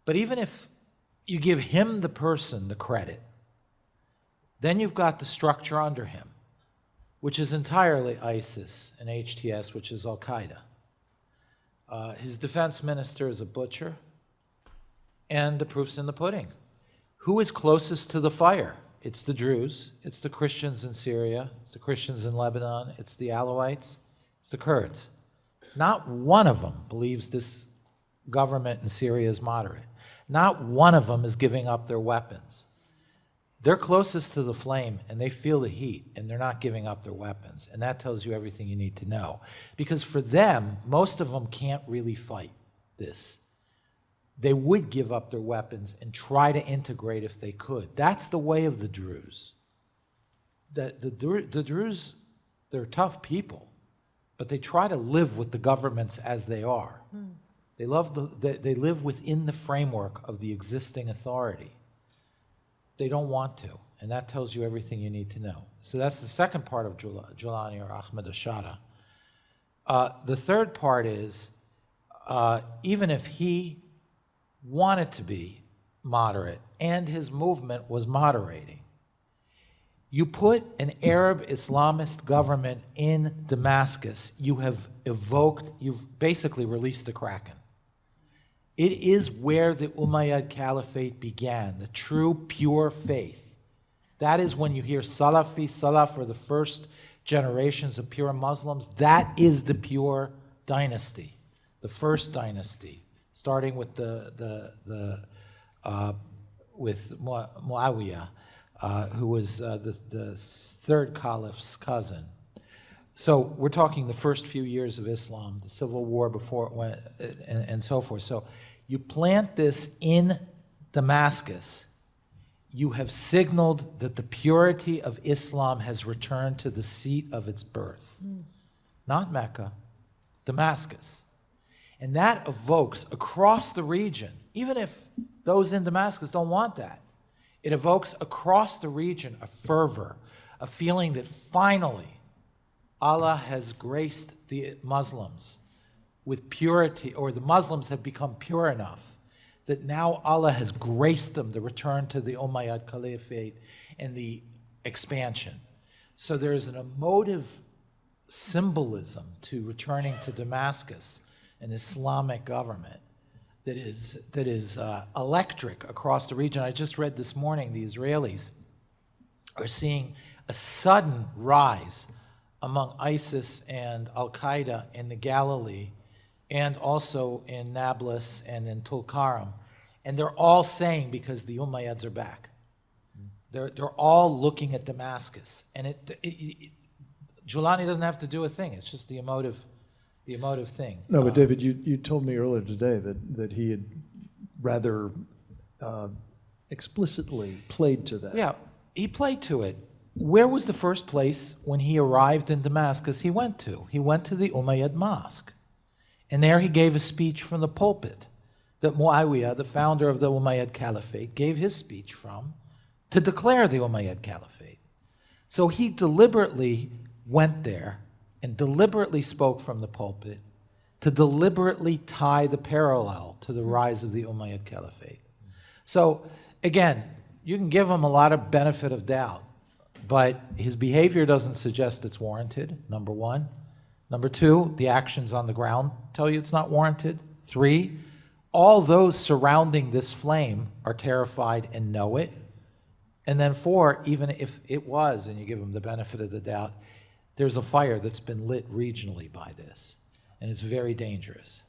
But even if you give him, the person, the credit, then you've got the structure under him, which is entirely ISIS and HTS, which is Al-Qaeda. His defense minister is a butcher, and the proof's in the pudding. Who is closest to the fire? It's the Druze, it's the Christians in Syria, it's the Christians in Lebanon, it's the Alawites, it's the Kurds. Not one of them believes this government in Syria is moderate. Not one of them is giving up their weapons. They're closest to the flame, and they feel the heat, and they're not giving up their weapons. And that tells you everything you need to know. Because for them, most of them can't really fight this. They would give up their weapons and try to integrate if they could. That's the way of the Druze. The Druze, they're tough people, but they try to live with the governments as they are. They live within the framework of the existing authority. They don't want to, and that tells you everything you need to know. So that's the second part of Jolani or Ahmed Ashara. The third part is, even if he wanted to be moderate and his movement was moderating, you put an Arab Islamist government in Damascus, you've basically released the Kraken. It is where the Umayyad Caliphate began, the true, pure faith. That is when you hear Salaf or the first generations of pure Muslims. That is the pure dynasty, the first dynasty, starting with with Muawiyah, who was the third caliph's cousin. So we're talking the first few years of Islam, the civil war before it went, and so forth. So you plant this in Damascus, you have signaled that the purity of Islam has returned to the seat of its birth. Not Mecca, Damascus. And that evokes across the region, even if those in Damascus don't want that, it evokes across the region a fervor, a feeling that finally Allah has graced the Muslims with purity, or the Muslims have become pure enough that now Allah has graced them, the return to the Umayyad Caliphate and the expansion. So there is an emotive symbolism to returning to Damascus, an Islamic government that is electric across the region. I just read this morning the Israelis are seeing a sudden rise among ISIS and Al-Qaeda in the Galilee and also in Nablus and in Tulkarm. And they're all saying because the Umayyads are back. They're all looking at Damascus. And Jolani doesn't have to do a thing. It's just the emotive thing. No, but David, you told me earlier today that he had rather explicitly played to that. Yeah, he played to it. Where was the first place when he arrived in Damascus he went to? He went to the Umayyad Mosque. And there he gave a speech from the pulpit that Muawiyah, the founder of the Umayyad Caliphate, gave his speech from to declare the Umayyad Caliphate. So he deliberately went there and deliberately spoke from the pulpit to deliberately tie the parallel to the rise of the Umayyad Caliphate. So again, you can give him a lot of benefit of doubt, but his behavior doesn't suggest it's warranted, number one. Number two, the actions on the ground tell you it's not warranted. Three, all those surrounding this flame are terrified and know it. And then four, even if it was, and you give them the benefit of the doubt, there's a fire that's been lit regionally by this, and it's very dangerous.